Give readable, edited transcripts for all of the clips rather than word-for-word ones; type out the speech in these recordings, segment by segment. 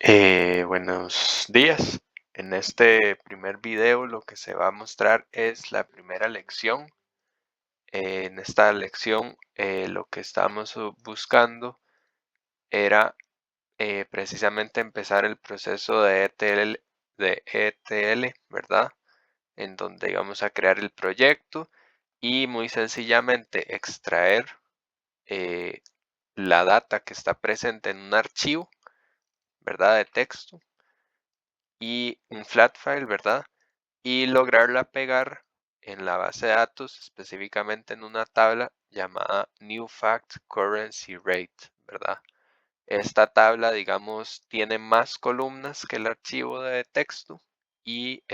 Buenos días. En este primer video lo que se va a mostrar es la primera lección. En esta lección lo que estamos buscando era precisamente empezar el proceso de ETL, ¿verdad? En donde íbamos a crear el proyecto y muy sencillamente extraer eh, la data que está presente en un archivo, ¿verdad? De texto y un flat file, ¿verdad? Y lograrla pegar en la base de datos, específicamente en una tabla llamada New Fact Currency Rate, ¿verdad? Esta tabla, digamos, tiene más columnas que el archivo de texto y,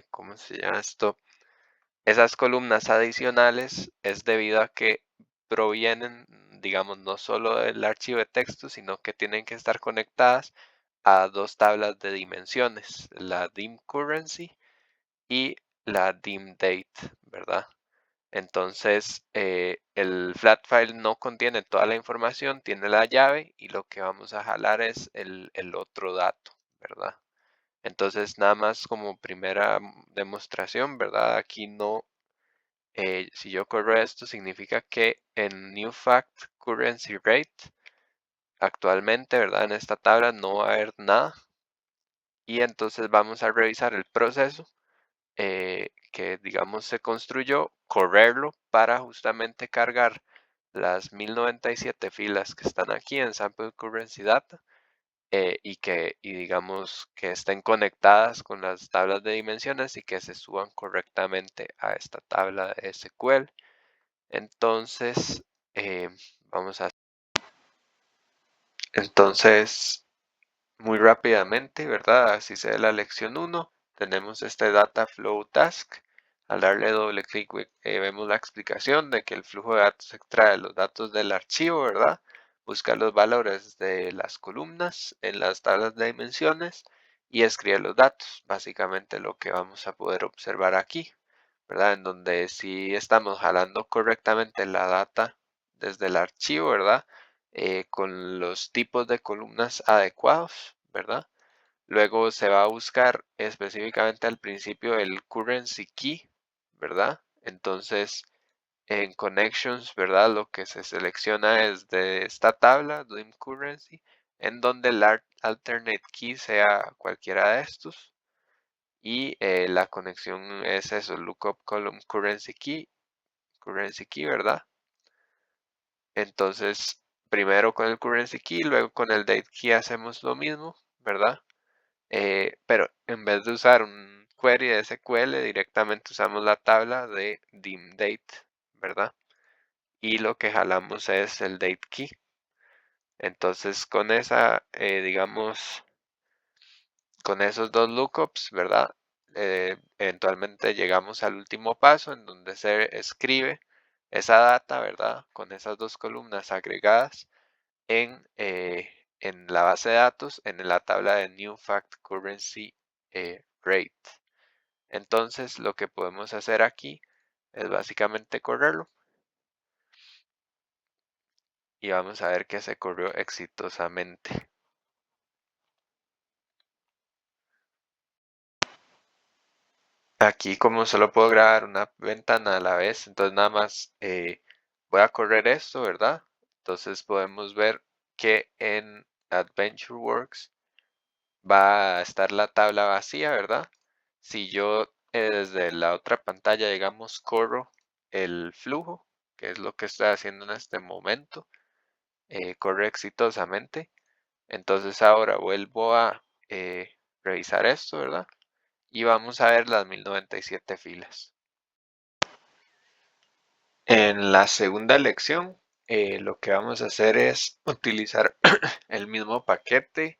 ¿cómo se llama esto? Esas columnas adicionales es debido a que provienen, digamos, no solo del archivo de texto, sino que tienen que estar conectadas a dos tablas de dimensiones, la dim currency y la dim date, ¿verdad? Entonces, el flat file no contiene toda la información, tiene la llave y lo que vamos a jalar es el otro dato, ¿verdad? Entonces, nada más como primera demostración, ¿verdad? Aquí no, si yo corro esto, significa que en New Fact Currency Rate, actualmente, ¿verdad? En esta tabla no va a haber nada y entonces vamos a revisar el proceso que digamos se construyó, correrlo para justamente cargar las 1097 filas que están aquí en Sample Currency Data y digamos que estén conectadas con las tablas de dimensiones y que se suban correctamente a esta tabla de SQL. Entonces, eh, vamos a... Entonces, muy rápidamente, ¿verdad? Así se ve la lección 1. Tenemos este Data Flow Task. Al darle doble clic vemos la explicación de que el flujo de datos extrae los datos del archivo, ¿verdad? Busca los valores de las columnas en las tablas de dimensiones y escribe los datos. Básicamente lo que vamos a poder observar aquí, ¿verdad? En donde si estamos jalando correctamente la data desde el archivo, ¿verdad? Con los tipos de columnas adecuados, ¿verdad? Luego se va a buscar específicamente al principio el currency key, ¿verdad? Entonces, en connections, ¿verdad? Lo que se selecciona es de esta tabla, DIM currency, en donde el alternate key sea cualquiera de estos. Y la conexión es eso, lookup column currency key, ¿verdad? Entonces, primero con el currency key, luego con el date key hacemos lo mismo, ¿verdad? Pero en vez de usar un query de SQL, directamente usamos la tabla de dimDate, ¿verdad? Y lo que jalamos es el date key. Entonces, con esa, digamos, con esos dos lookups, ¿verdad? Eventualmente llegamos al último paso en donde se escribe esa data, ¿verdad? Con esas dos columnas agregadas en la base de datos en la tabla de New Fact Currency Rate. Entonces lo que podemos hacer aquí es básicamente correrlo y vamos a ver que se corrió exitosamente. Aquí como solo puedo grabar una ventana a la vez, entonces nada más voy a correr esto, ¿verdad? Entonces podemos ver que en AdventureWorks va a estar la tabla vacía, ¿verdad? Si yo desde la otra pantalla, digamos, corro el flujo, que es lo que estoy haciendo en este momento, corre exitosamente. Entonces ahora vuelvo a revisar esto, ¿verdad? Y vamos a ver las 1097 filas. En la segunda lección, lo que vamos a hacer es utilizar el mismo paquete,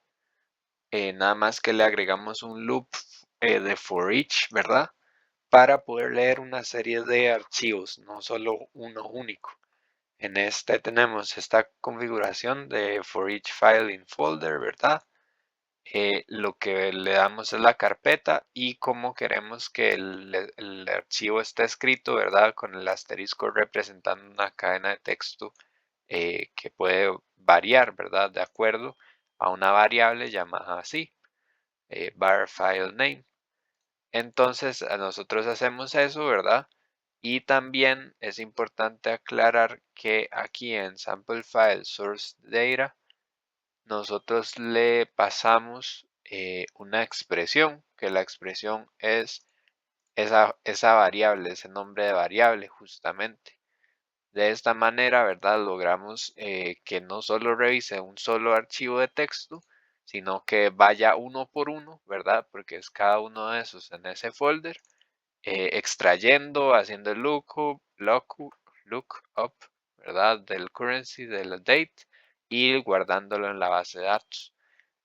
nada más que le agregamos un loop de for each, ¿verdad? Para poder leer una serie de archivos, no solo uno único. En este tenemos esta configuración de for each file in folder, ¿verdad? Lo que le damos es la carpeta y cómo queremos que el archivo esté escrito, ¿verdad? Con el asterisco representando una cadena de texto que puede variar, ¿verdad? De acuerdo a una variable llamada así, var file name. Entonces nosotros hacemos eso, ¿verdad? Y también es importante aclarar que aquí en sample file source data nosotros le pasamos una expresión, que la expresión es esa variable, ese nombre de variable justamente. De esta manera, ¿verdad? Logramos que no solo revise un solo archivo de texto, sino que vaya uno por uno, ¿verdad? Porque es cada uno de esos en ese folder, extrayendo, haciendo el lookup, ¿verdad? Del currency, del date, y guardándolo en la base de datos.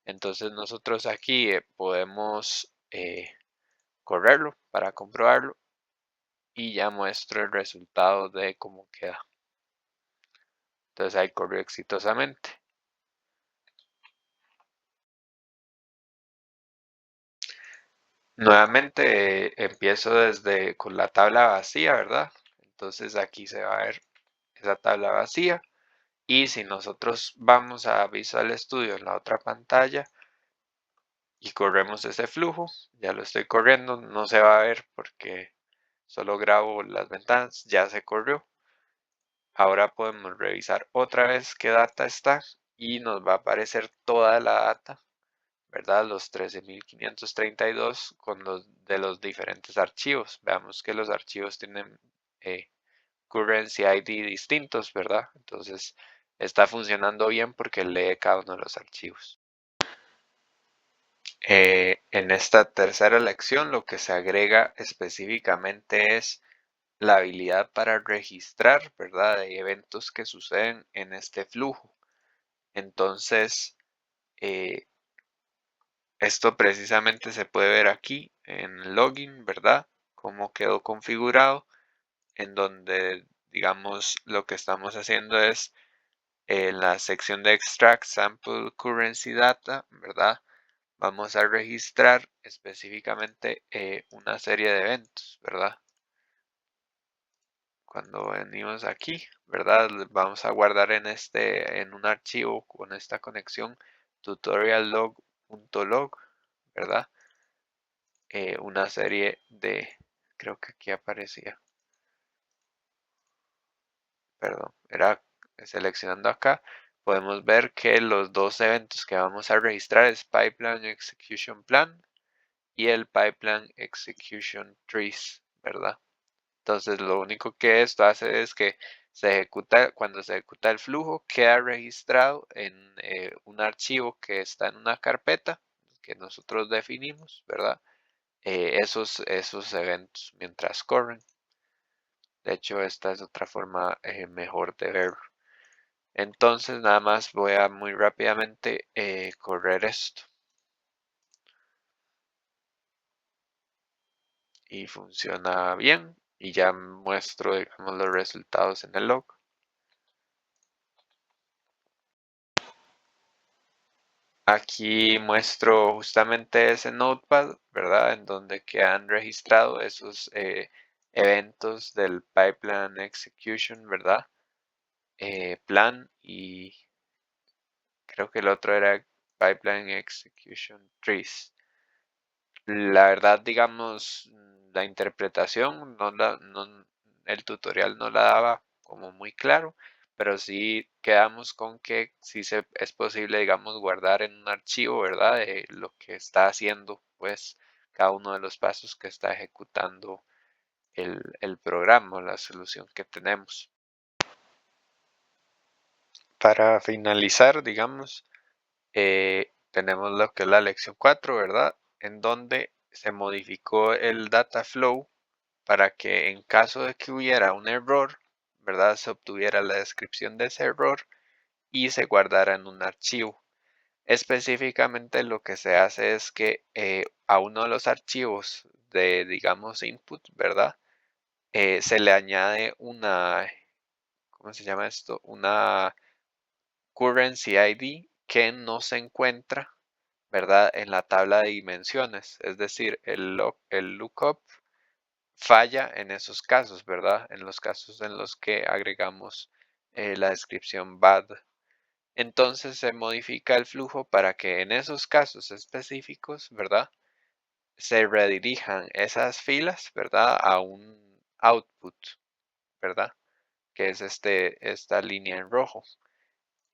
Entonces nosotros aquí podemos correrlo para comprobarlo y ya muestro el resultado de cómo queda. Entonces ahí corrió exitosamente. Nuevamente empiezo con la tabla vacía, ¿verdad? Entonces aquí se va a ver esa tabla vacía. Y si nosotros vamos a Visual Studio en la otra pantalla y corremos ese flujo, ya lo estoy corriendo, no se va a ver porque solo grabo las ventanas, ya se corrió. Ahora podemos revisar otra vez qué data está y nos va a aparecer toda la data, ¿verdad? Los 13.532 con los de los diferentes archivos. Veamos que los archivos tienen currency ID distintos, ¿verdad? Entonces está funcionando bien porque lee cada uno de los archivos. En esta tercera lección lo que se agrega específicamente es la habilidad para registrar, ¿verdad? De eventos que suceden en este flujo. Entonces, esto precisamente se puede ver aquí en login, ¿verdad? Cómo quedó configurado, en donde, digamos, lo que estamos haciendo es en la sección de extract sample currency data, ¿verdad? Vamos a registrar específicamente una serie de eventos, ¿verdad? Cuando venimos aquí, ¿verdad? Vamos a guardar en un archivo con esta conexión tutoriallog.log, ¿verdad? Una serie de, creo que aquí aparecía, perdón, era seleccionando acá, podemos ver que los dos eventos que vamos a registrar es Pipeline Execution Plan y el Pipeline Execution Trees, ¿verdad? Entonces lo único que esto hace es que cuando se ejecuta el flujo, queda registrado en un archivo que está en una carpeta que nosotros definimos, ¿verdad? Esos eventos mientras corren. De hecho, esta es otra forma mejor de ver. Entonces, nada más voy a muy rápidamente correr esto. Y funciona bien. Y ya muestro, digamos, los resultados en el log. Aquí muestro justamente ese notepad, ¿verdad? En donde quedan registrados esos eventos del pipeline execution, ¿verdad? Plan y creo que el otro era pipeline execution trees. La verdad, digamos, la interpretación, el tutorial no la daba como muy claro, pero sí quedamos con que sí es posible, digamos, guardar en un archivo, ¿verdad? De lo que está haciendo, pues, cada uno de los pasos que está ejecutando el programa, la solución que tenemos. Para finalizar, digamos, tenemos lo que es la lección 4, ¿verdad? En donde se modificó el data flow para que en caso de que hubiera un error, ¿verdad? Se obtuviera la descripción de ese error y se guardara en un archivo. Específicamente lo que se hace es que a uno de los archivos de, digamos, input, ¿verdad? Se le añade ¿cómo se llama esto? Una currency ID que no se encuentra, ¿verdad? En la tabla de dimensiones. Es decir, el lookup falla en esos casos, ¿verdad? En los casos en los que agregamos la descripción bad. entonces se modifica el flujo para que en esos casos específicos, ¿verdad? Se redirijan esas filas, ¿verdad? A un output, ¿verdad? Que es esta línea en rojo.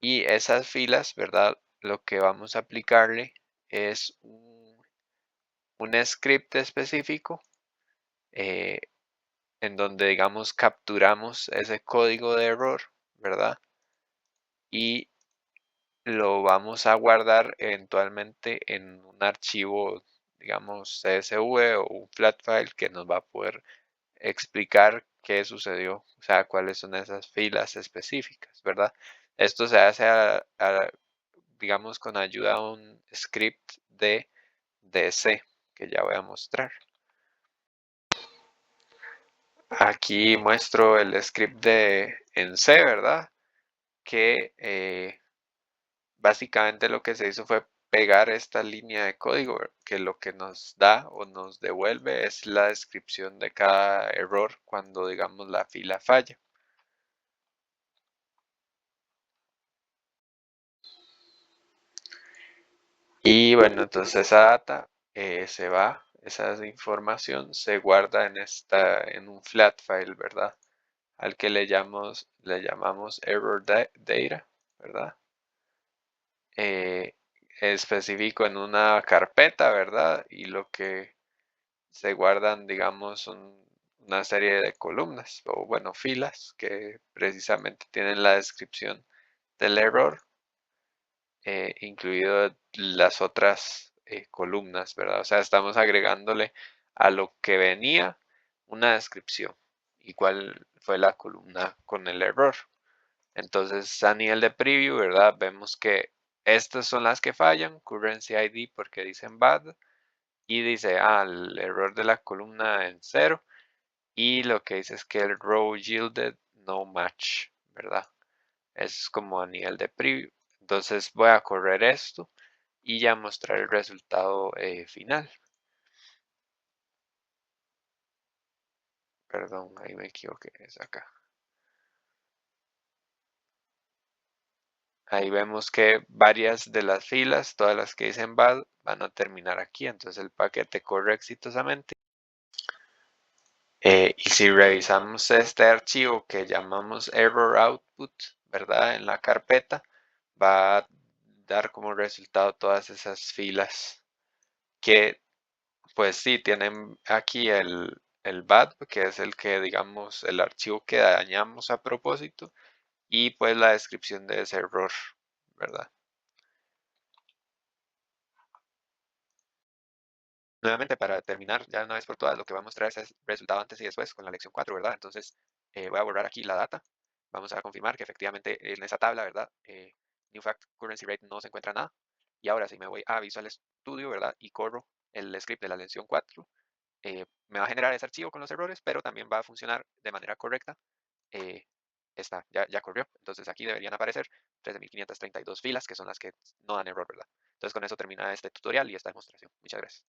Y esas filas, ¿verdad? Lo que vamos a aplicarle es un script específico eh, en donde, digamos, capturamos ese código de error, ¿verdad? Y lo vamos a guardar eventualmente en un archivo, digamos, CSV o un flat file que nos va a poder explicar qué sucedió, o sea, cuáles son esas filas específicas, ¿verdad? Esto se hace, digamos, con ayuda de un script de C, que ya voy a mostrar. Aquí muestro el script en C, ¿verdad? Que básicamente lo que se hizo fue pegar esta línea de código que lo que nos da o nos devuelve es la descripción de cada error cuando digamos la fila falla. Y bueno, entonces esa data esa información se guarda en un flat file, ¿verdad? Al que le llamamos error data, ¿verdad? Específico en una carpeta, ¿verdad? Y lo que se guardan, digamos, son una serie de columnas o, bueno, filas que precisamente tienen la descripción del error, incluido las otras columnas, ¿verdad? O sea, estamos agregándole a lo que venía una descripción y cuál fue la columna con el error. Entonces, a nivel de preview, ¿verdad? Vemos que estas son las que fallan, currency ID porque dicen bad, y dice, el error de la columna en 0, y lo que dice es que el row yielded no match, ¿verdad? Eso es como a nivel de preview. Entonces voy a correr esto y ya mostrar el resultado final. Perdón, ahí me equivoqué, es acá. Ahí vemos que varias de las filas, todas las que dicen bad, van a terminar aquí. Entonces el paquete corre exitosamente. Y si revisamos este archivo que llamamos error output, ¿verdad? En la carpeta, va a dar como resultado todas esas filas que, pues sí, tienen aquí el bad, que es el que, digamos, el archivo que dañamos a propósito, y pues la descripción de ese error, ¿verdad? Nuevamente, para terminar ya una vez por todas, lo que va a mostrar es el resultado antes y después con la lección 4, ¿verdad? Entonces, voy a borrar aquí la data. Vamos a confirmar que efectivamente en esa tabla, ¿verdad? New Fact Currency Rate no se encuentra nada. Y ahora si me voy a Visual Studio, ¿verdad? Y corro el script de la lección 4, me va a generar ese archivo con los errores, pero también va a funcionar de manera correcta. Eh, ya corrió. Entonces aquí deberían aparecer 13.532 filas, que son las que no dan error, ¿verdad? Entonces con eso termina este tutorial y esta demostración. Muchas gracias.